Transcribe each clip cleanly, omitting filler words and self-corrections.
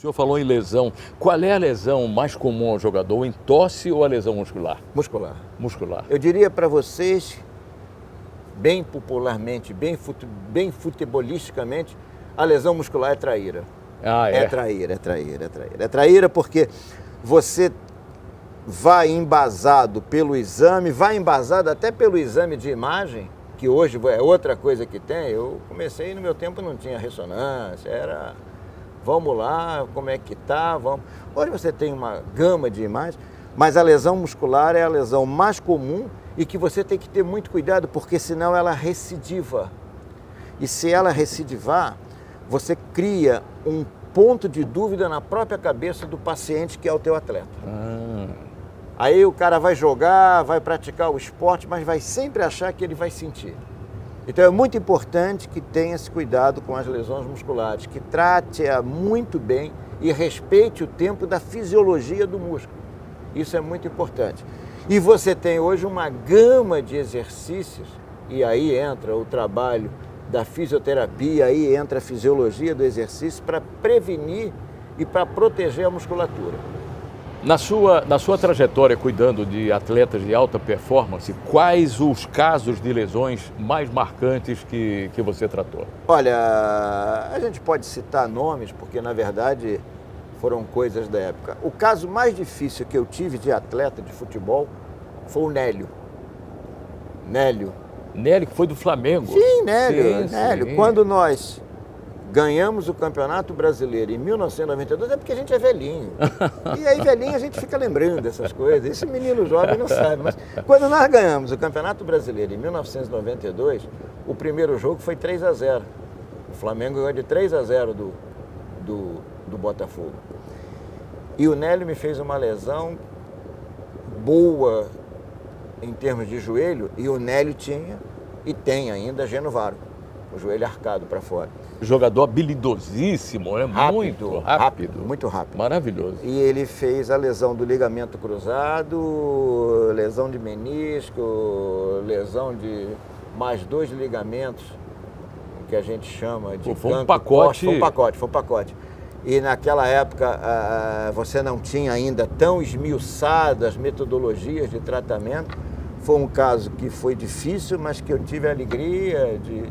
senhor falou em lesão. Qual é a lesão mais comum ao jogador, em tosse ou a lesão muscular? Muscular. Muscular. Eu diria para vocês, bem popularmente, bem futebolisticamente, a lesão muscular é traíra. Ah, é? É traíra. É traíra porque você vai embasado pelo exame, vai embasado até pelo exame de imagem, que hoje é outra coisa que tem. Eu comecei, no meu tempo não tinha ressonância, era vamos lá, como é que tá, vamos. Hoje você tem uma gama de imagens, mas a lesão muscular é a lesão mais comum e que você tem que ter muito cuidado, porque senão ela recidiva. E se ela recidivar, você cria um ponto de dúvida na própria cabeça do paciente que é o teu atleta. Aí o cara vai jogar, vai praticar o esporte, mas vai sempre achar que ele vai sentir. Então é muito importante que tenha esse cuidado com as lesões musculares, que trate-a muito bem e respeite o tempo da fisiologia do músculo. Isso é muito importante. E você tem hoje uma gama de exercícios, e aí entra o trabalho da fisioterapia, aí entra a fisiologia do exercício para prevenir e para proteger a musculatura. Na sua trajetória cuidando de atletas de alta performance, quais os casos de lesões mais marcantes que você tratou? Olha, a gente pode citar nomes, porque na verdade foram coisas da época. O caso mais difícil que eu tive de atleta de futebol foi o Nélio. Nélio, que foi do Flamengo. Sim, Nélio. Sim. Quando nós ganhamos o Campeonato Brasileiro em 1992, é porque a gente é velhinho. E aí velhinho a gente fica lembrando dessas coisas. Esse menino jovem não sabe, mas quando nós ganhamos o Campeonato Brasileiro em 1992, o primeiro jogo foi 3-0. O Flamengo ganhou de 3-0 do Botafogo. E o Nélio me fez uma lesão boa em termos de joelho, e o Nélio tinha e tem ainda genovaro, o joelho arcado para fora. Jogador habilidosíssimo, né? Muito rápido. Maravilhoso. E ele fez a lesão do ligamento cruzado, lesão de menisco, lesão de mais 2 ligamentos, que a gente chama de foi um pacote. Foi um pacote. E naquela época você não tinha ainda tão esmiuçadas metodologias de tratamento. Foi um caso que foi difícil, mas que eu tive a alegria de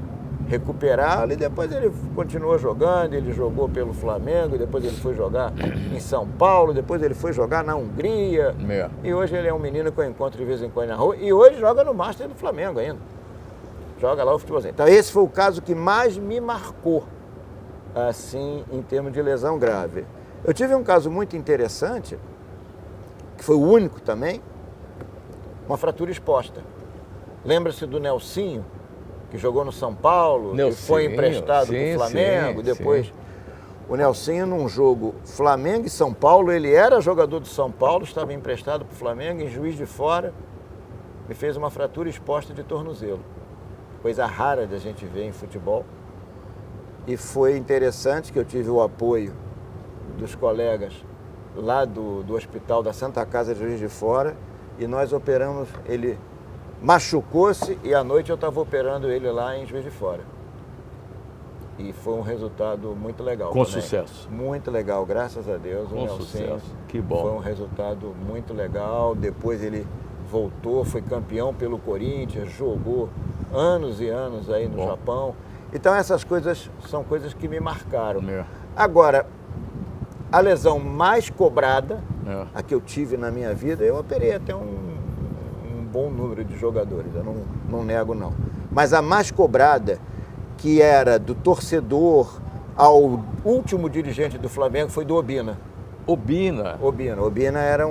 recuperá-lo, e depois ele continuou jogando. Ele jogou pelo Flamengo, depois ele foi jogar em São Paulo, depois ele foi jogar na Hungria. E hoje ele é um menino que eu encontro de vez em quando na rua, e hoje joga no Master do Flamengo ainda. Joga lá o futebolzinho. Então esse foi o caso que mais me marcou, assim, em termos de lesão grave. Eu tive um caso muito interessante, que foi o único também, uma fratura exposta. Lembra-se do Nelsinho, que jogou no São Paulo, que foi emprestado do Flamengo, depois... O Nelsinho, num jogo Flamengo e São Paulo, ele era jogador do São Paulo, estava emprestado para o Flamengo, em Juiz de Fora, me fez uma fratura exposta de tornozelo. Coisa rara de a gente ver em futebol. E foi interessante que eu tive o apoio dos colegas lá do Hospital da Santa Casa de Juiz de Fora, e nós operamos, ele machucou-se e à noite eu estava operando ele lá em Juiz de Fora. E foi um resultado muito legal. Com também. Sucesso. Muito legal, graças a Deus. Com sucesso. Que bom. Foi um resultado muito legal. Depois ele voltou, foi campeão pelo Corinthians, jogou anos e anos aí no Japão. Então essas coisas são coisas que me marcaram. Agora, a lesão mais cobrada, a que eu tive na minha vida, eu operei até um bom número de jogadores, eu não nego não. Mas a mais cobrada, que era do torcedor ao último dirigente do Flamengo, foi do Obina. Obina era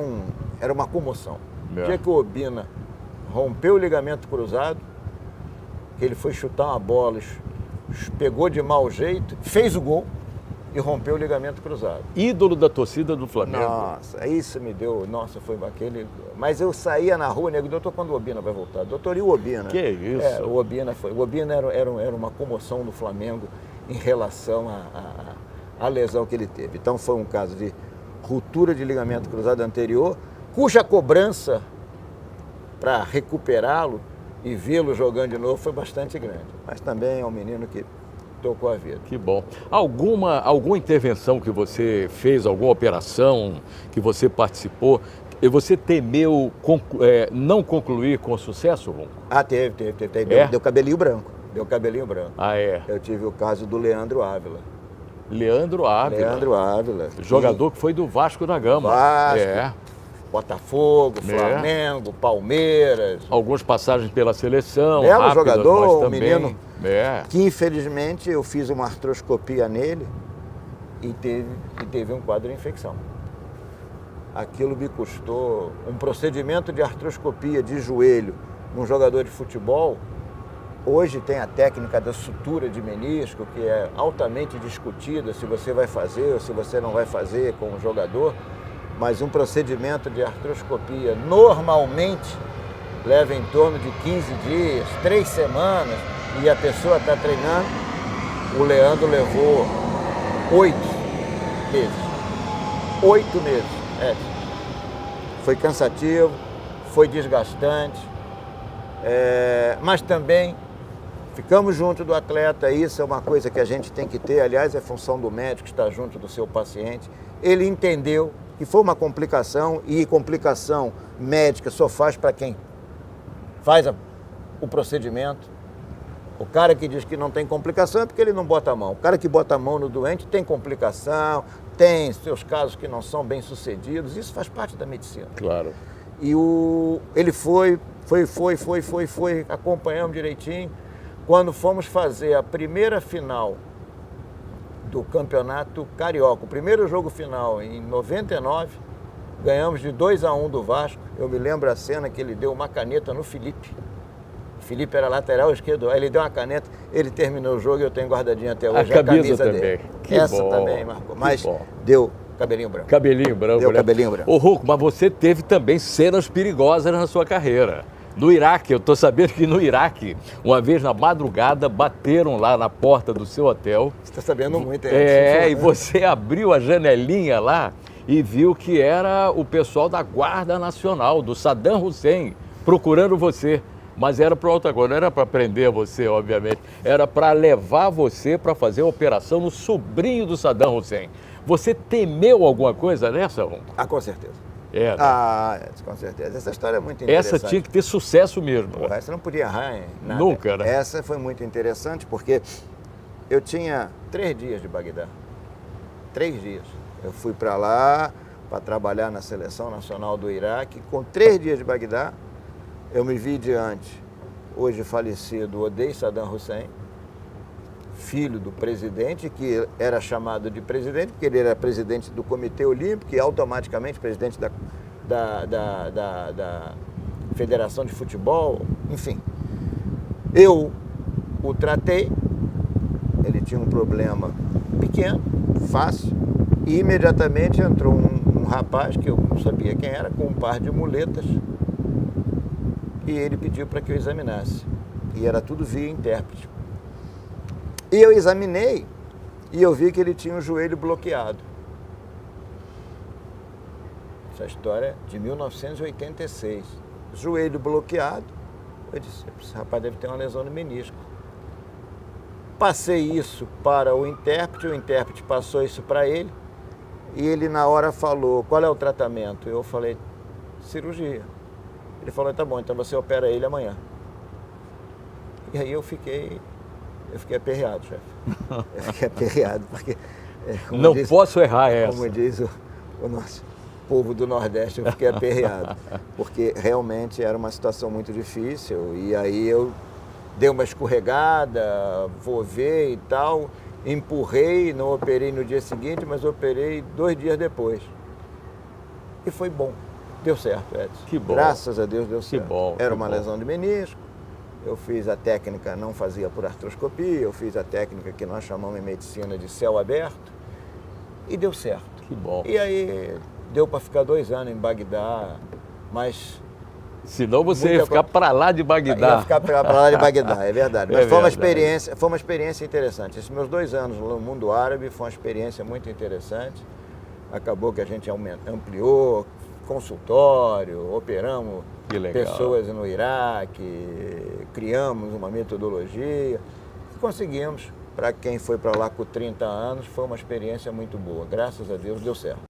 uma comoção. O dia que o Obina rompeu o ligamento cruzado, que ele foi chutar uma bola, pegou de mau jeito, fez o gol e rompeu o ligamento cruzado. Ídolo da torcida do Flamengo. Nossa, isso me deu... Nossa, foi aquele... Mas eu saía na rua, nego, doutor, quando o Obina vai voltar? Doutor, e o Obina? Que isso? O Obina foi... O Obina era uma comoção do Flamengo em relação à lesão que ele teve. Então foi um caso de ruptura de ligamento cruzado anterior, cuja cobrança para recuperá-lo e vê-lo jogando de novo foi bastante grande. Mas também é um menino que tocou a vida. Que bom. Alguma intervenção que você fez, alguma operação que você participou, e você temeu não concluir com sucesso, Ronco? Ah, teve. Deu cabelinho branco. Ah, é? Eu tive o caso do Leandro Ávila. Leandro Ávila. Jogador que foi do Vasco da Gama. Vasco, Botafogo, Flamengo, Palmeiras. Algumas passagens pela seleção. Belo rápidas, jogador, mas também, um menino que infelizmente eu fiz uma artroscopia nele e teve um quadro de infecção. Aquilo me custou um procedimento de artroscopia de joelho num jogador de futebol. Hoje tem a técnica da sutura de menisco, que é altamente discutida se você vai fazer ou se você não vai fazer com o jogador. Mas um procedimento de artroscopia normalmente leva em torno de 15 dias, 3 semanas, e a pessoa está treinando. O Leandro levou 8 meses. 8 meses. Foi cansativo, foi desgastante, mas também ficamos junto do atleta. Isso é uma coisa que a gente tem que ter, aliás, é função do médico estar junto do seu paciente. Ele entendeu que foi uma complicação, e complicação médica só faz para quem faz o procedimento. O cara que diz que não tem complicação é porque ele não bota a mão. O cara que bota a mão no doente tem complicação, tem seus casos que não são bem sucedidos, isso faz parte da medicina. Claro. E ele foi, acompanhamos direitinho. Quando fomos fazer a primeira final do Campeonato Carioca, o primeiro jogo final em 99, ganhamos de 2-1 do Vasco. Eu me lembro a cena que ele deu uma caneta no Felipe. O Felipe era lateral esquerdo, aí ele deu uma caneta, ele terminou o jogo e eu tenho guardadinho até hoje a camisa também. dele. Que essa bom, também marcou, mas deu cabelinho branco. Deu cabelinho branco. Ô, Ronco, mas você teve também cenas perigosas na sua carreira. No Iraque, eu estou sabendo que no Iraque, uma vez na madrugada, bateram lá na porta do seu hotel. Você está sabendo muito, e você abriu a janelinha lá e viu que era o pessoal da Guarda Nacional, do Saddam Hussein, procurando você. Mas era para outra coisa, não era para prender você, obviamente. Era para levar você para fazer a operação no sobrinho do Saddam Hussein. Você temeu alguma coisa dessa, Ronco? Ah, com certeza. Com certeza. Essa história é muito interessante. Essa tinha que ter sucesso mesmo. Essa não podia errar, nada. Nunca, né? Essa foi muito interessante porque eu tinha 3 dias de Bagdá. 3 dias. Eu fui para lá para trabalhar na Seleção Nacional do Iraque. Com 3 dias de Bagdá, eu me vi diante, hoje falecido, Odeia Saddam Hussein, filho do presidente, que era chamado de presidente, porque ele era presidente do Comitê Olímpico e automaticamente presidente da Federação de Futebol, enfim. Eu o tratei, ele tinha um problema pequeno, fácil, e imediatamente entrou um rapaz, que eu não sabia quem era, com um par de muletas, e ele pediu para que eu examinasse. E era tudo via intérprete. E eu examinei e eu vi que ele tinha o joelho bloqueado. Essa história é de 1986. Joelho bloqueado. Eu disse, esse rapaz deve ter uma lesão no menisco. Passei isso para o intérprete passou isso para ele. E ele na hora falou, qual é o tratamento? Eu falei, cirurgia. Ele falou, tá bom, então você opera ele amanhã. E aí eu fiquei aperreado, chefe. Eu fiquei aperreado, porque... Não posso errar essa. Como diz o nosso povo do Nordeste, eu fiquei aperreado. Porque realmente era uma situação muito difícil. E aí eu dei uma escorregada, vou ver e tal, empurrei, não operei no dia seguinte, mas operei 2 dias depois. E foi bom. Deu certo, Edson. Que bom. Graças a Deus deu certo. Que bom. Era uma lesão de menisco. Eu fiz a técnica, não fazia por artroscopia, eu fiz a técnica que nós chamamos em medicina de céu aberto e deu certo. Que bom. E aí deu para ficar 2 anos em Bagdá, mas... Senão você ia ficar para lá de Bagdá. Ia ficar para lá de Bagdá, é verdade. Mas foi uma experiência interessante. Esses meus 2 anos no mundo árabe foi uma experiência muito interessante. Acabou que a gente ampliou consultório, operamos pessoas no Iraque, criamos uma metodologia e conseguimos para quem foi para lá com 30 anos, foi uma experiência muito boa. Graças a Deus deu certo.